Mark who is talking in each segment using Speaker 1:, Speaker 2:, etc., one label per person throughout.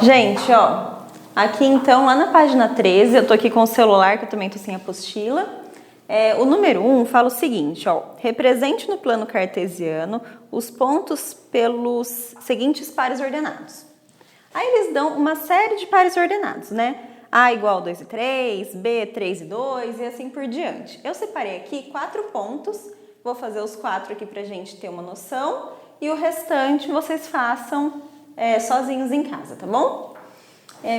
Speaker 1: Gente, ó, aqui então, lá na página 13, eu tô aqui com o celular, que eu também tô sem apostila. O número 1 fala o seguinte, ó, represente no plano cartesiano os pontos pelos seguintes pares ordenados. Aí eles dão uma série de pares ordenados, né? A igual 2 e 3, B 3 e 2 e assim por diante. Eu separei aqui 4 pontos, vou fazer os 4 aqui pra gente ter uma noção e o restante vocês façam sozinhos em casa, tá bom?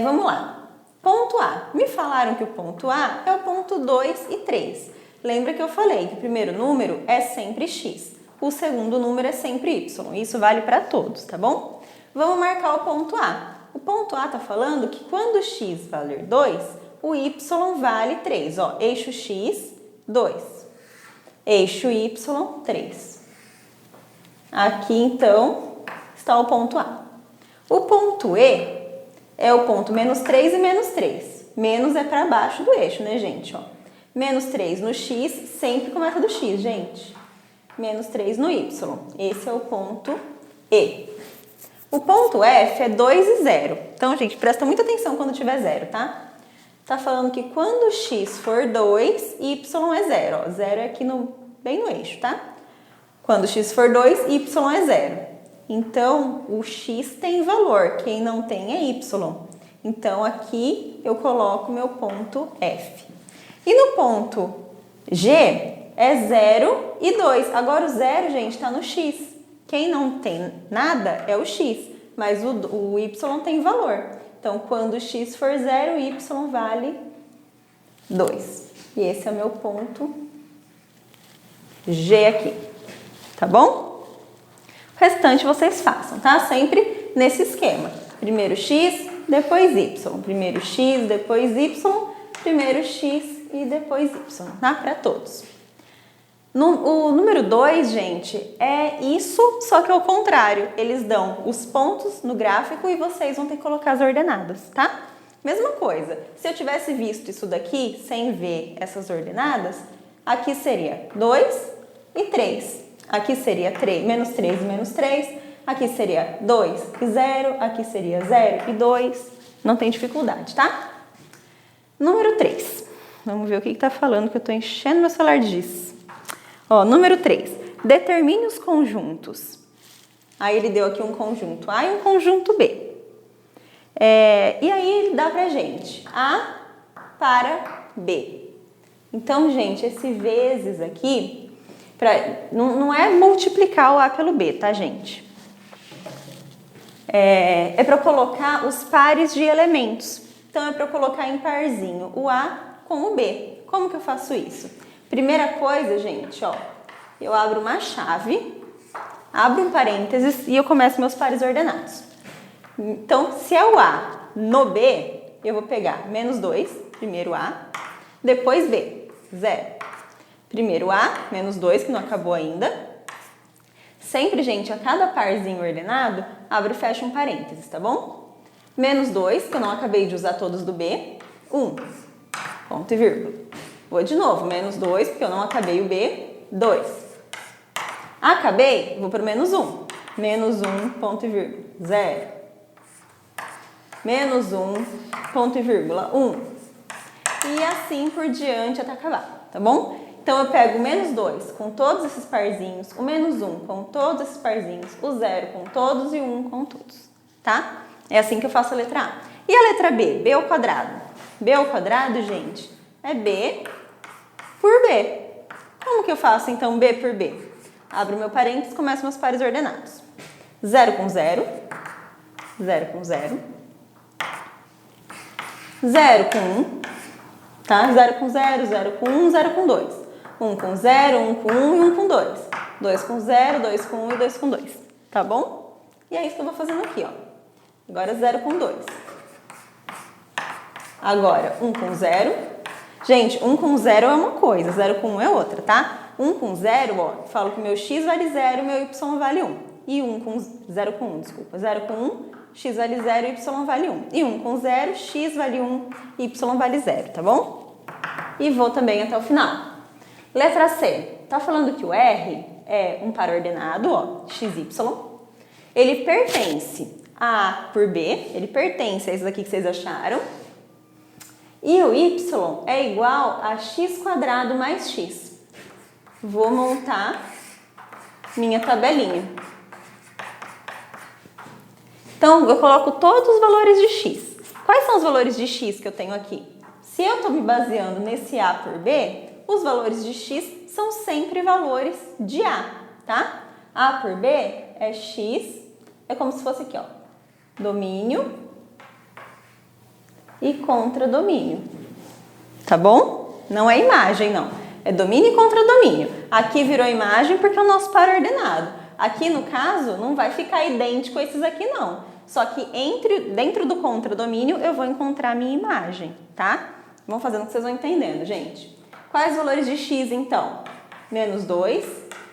Speaker 1: Vamos lá. Ponto A. Me falaram que o ponto A é o ponto 2 e 3. Lembra que eu falei que o primeiro número é sempre x, o segundo número é sempre y. Isso vale para todos, tá bom? Vamos marcar o ponto A. O ponto A está falando que quando x valer 2, o y vale 3. Ó, eixo x, 2. Eixo y, 3. Aqui, então, está o ponto A. O ponto E é o ponto menos 3 e menos 3. Menos é para baixo do eixo, né, gente? Ó, menos 3 no x, sempre começa do x, gente. Menos 3 no y. Esse é o ponto E. O ponto F é 2 e 0. Então, gente, presta muita atenção quando tiver 0, tá? Tá falando que quando x for 2, y é 0. Ó, 0 é aqui bem no eixo, tá? Quando x for 2, y é 0. Então, o x tem valor. Quem não tem é y. Então, aqui eu coloco meu ponto F. E no ponto G é 0 e 2. Agora, o 0, gente, está no x. Quem não tem nada é o x, mas o y tem valor. Então, quando x for 0, y vale 2. E esse é o meu ponto G aqui. Tá bom? O restante vocês façam, tá? Sempre nesse esquema. Primeiro x, depois y. Primeiro x, depois y. Primeiro x e depois y, tá? Para todos. O número 2, gente, é isso, só que ao contrário. Eles dão os pontos no gráfico e vocês vão ter que colocar as ordenadas, tá? Mesma coisa. Se eu tivesse visto isso daqui, sem ver essas ordenadas, aqui seria 2 e 3. Aqui seria menos 3 e menos 3. Aqui seria 2 e 0. Aqui seria 0 e 2. Não tem dificuldade, tá? Número 3. Vamos ver o que está falando, que eu estou enchendo meu celular de giz. Ó, número 3. Determine os conjuntos. Aí ele deu aqui um conjunto A e um conjunto B. E aí ele dá pra gente A para B. Então, gente, esse vezes aqui, não é multiplicar o A pelo B, tá, gente? É para colocar os pares de elementos. Então, é para eu colocar em parzinho o A com o B. Como que eu faço isso? Primeira coisa, gente, ó, eu abro uma chave, abro um parênteses e eu começo meus pares ordenados. Então, se é o A no B, eu vou pegar menos 2, primeiro A, depois B, 0. Primeiro A, menos 2, que não acabou ainda. Sempre, gente, a cada parzinho ordenado, abro e fecho um parênteses, tá bom? Menos 2, que eu não acabei de usar todos do B, 1, ponto e vírgula. Vou de novo, menos 2, porque eu não acabei o B, 2. Acabei, vou para o menos 1. Menos 1, ponto e vírgula, 0. Menos 1, ponto e vírgula, 1. E assim por diante até acabar, tá bom? Então, eu pego o menos 2 com todos esses parzinhos, o menos 1 com todos esses parzinhos, o 0 com todos e o 1 com todos, tá? É assim que eu faço a letra A. E a letra B? B ao quadrado. B ao quadrado, gente, é B por B. Como que eu faço, então, B por B? Abro meu parênteses e começo meus pares ordenados. 0 com 0. 0 com 0. 0 com 1. Tá? 0 com 0, 0 com 1, 0 com 2. 1 com 0, 1 com 1 e 1 com 2. 2 com 0, 2 com 1 e 2 com 2. Tá bom? E é isso que eu vou fazendo aqui, ó. Agora 0 com 2. Agora 1 com 0. Gente, 1 com 0 é uma coisa, 0 com 1 é outra, tá? 1 com 0, ó, falo que meu x vale 0, meu y vale 1. E 0 com 1, desculpa. 0 com 1, x vale 0 e y vale 1. E 1 com 0, x vale 1 e y vale 0, tá bom? E vou também até o final. Letra C. Tá falando que o R é um par ordenado, ó, xy. Ele pertence A por B, ele pertence a esse daqui que vocês acharam. E o y é igual a x² mais x. Vou montar minha tabelinha. Então, eu coloco todos os valores de x. Quais são os valores de x que eu tenho aqui? Se eu estou me baseando nesse A por B, os valores de x são sempre valores de A, tá? A por B é x, é como se fosse aqui, ó, domínio e contradomínio, tá bom? Não é imagem, não. É domínio e contradomínio. Aqui virou imagem porque é o nosso par ordenado. Aqui, no caso, não vai ficar idêntico a esses aqui, não. Só que dentro do contradomínio eu vou encontrar a minha imagem, tá? Vamos fazendo que vocês vão entendendo, gente. Quais os valores de x, então? Menos 2,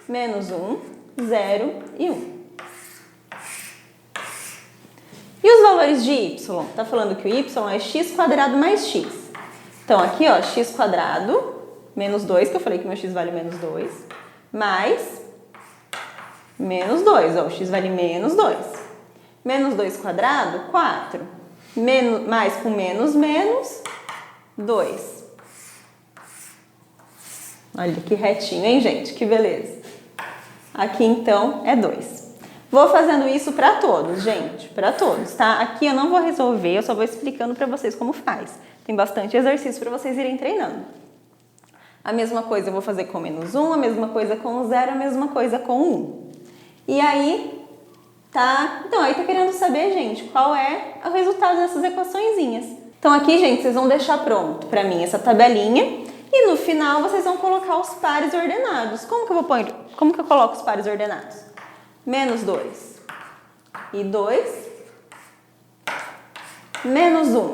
Speaker 1: menos 1, 0 e 1. E os valores de y? Tá falando que o y é x² mais x. Então, aqui, ó, x², menos 2, que eu falei que meu x vale menos 2, mais menos 2, ó, o x vale menos 2. Menos 2², 4. Mais com menos, 2. Olha que retinho, hein, gente? Que beleza. Aqui, então, é 2. Vou fazendo isso para todos, gente, para todos, tá? Aqui eu não vou resolver, eu só vou explicando para vocês como faz. Tem bastante exercício para vocês irem treinando. A mesma coisa eu vou fazer com menos 1, a mesma coisa com 0, a mesma coisa com 1. E aí, tá? Então, aí tá querendo saber, gente, qual é o resultado dessas equaçõezinhas. Então, aqui, gente, vocês vão deixar pronto para mim essa tabelinha e no final vocês vão colocar os pares ordenados. Como que eu coloco os pares ordenados? Menos 2 e 2, menos 1.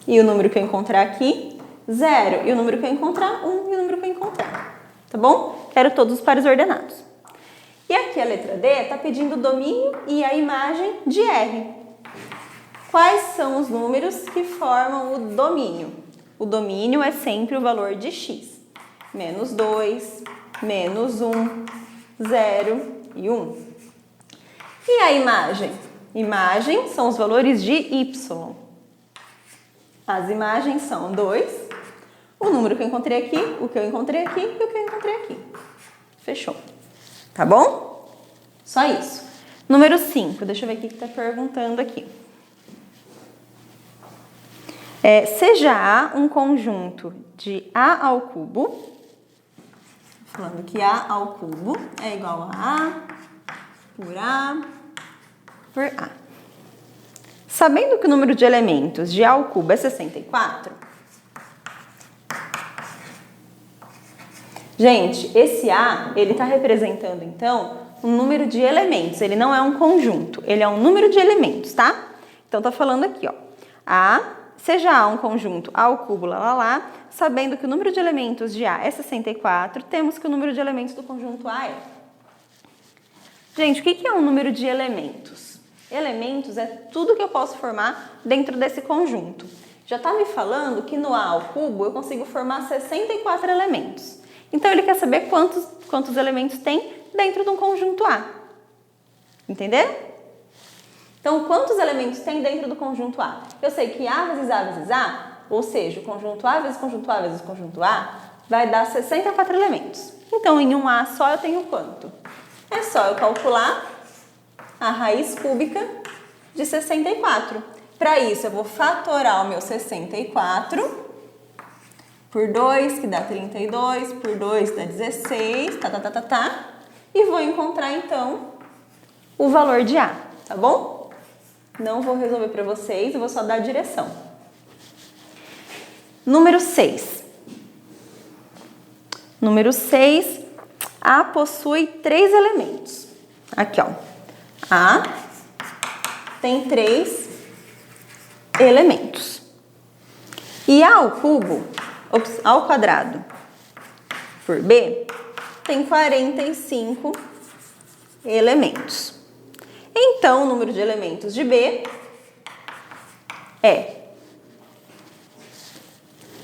Speaker 1: E o número que eu encontrar aqui, 0. E o número que eu encontrar, 1. E o número que eu encontrar. Tá bom? Quero todos os pares ordenados. E aqui a letra D está pedindo o domínio e a imagem de R. Quais são os números que formam o domínio? O domínio é sempre o valor de x. Menos 2, menos 1, 0 e 1. E a imagem? Imagem são os valores de y. As imagens são 2, o número que eu encontrei aqui, o que eu encontrei aqui e o que eu encontrei aqui. Fechou. Tá bom? Só isso. Número 5, deixa eu ver o que está perguntando aqui. Seja A um conjunto de A ao cubo, falando que A ao cubo é igual a por A. Sabendo que o número de elementos de A ao cubo é 64, gente, esse A, ele está representando, então, um número de elementos. Ele não é um conjunto, ele é um número de elementos, tá? Então, tá falando aqui, ó. Seja A um conjunto A ao cubo, sabendo que o número de elementos de A é 64, temos que o número de elementos do conjunto A é. Gente, o que é um número de elementos? Elementos é tudo que eu posso formar dentro desse conjunto. Já está me falando que no A ao cubo eu consigo formar 64 elementos. Então, ele quer saber quantos elementos tem dentro de um conjunto A. Entenderam? Então, quantos elementos tem dentro do conjunto A? Eu sei que A vezes A vezes A, ou seja, o conjunto A vezes conjunto A vezes conjunto A, vai dar 64 elementos. Então, em um A só eu tenho quanto? É só eu calcular a raiz cúbica de 64. Para isso, eu vou fatorar o meu 64 por 2, que dá 32, por 2 dá 16, e vou encontrar, então, o valor de A, tá bom? Não vou resolver para vocês, eu vou só dar a direção. Número 6. Número 6, A possui 3 elementos. Aqui, ó. A tem 3 elementos. E A ao cubo, ao quadrado, por B, tem 45 elementos. Então, o número de elementos de B é...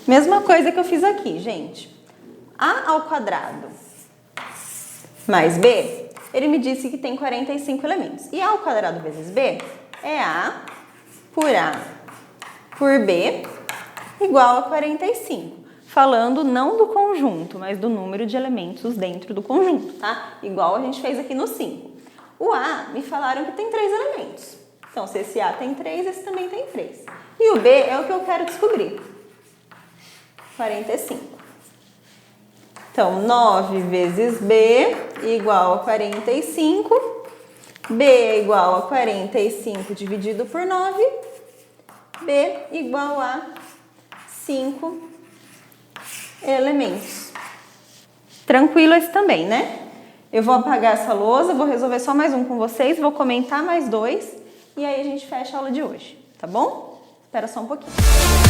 Speaker 1: Mesma coisa que eu fiz aqui, gente. A ao quadrado mais B, ele me disse que tem 45 elementos. E A ao quadrado vezes B é A por B igual a 45. Falando não do conjunto, mas do número de elementos dentro do conjunto, tá? Igual a gente fez aqui no 5. O A, me falaram que tem 3 elementos. Então, se esse A tem 3, esse também tem 3. E o B é o que eu quero descobrir. 45. Então, 9 vezes B igual a 45. B é igual a 45 dividido por 9. B igual a 5 elementos. Tranquilo esse também, né? Eu vou apagar essa lousa, vou resolver só mais um com vocês, vou comentar mais 2 e aí a gente fecha a aula de hoje, tá bom? Espera só um pouquinho.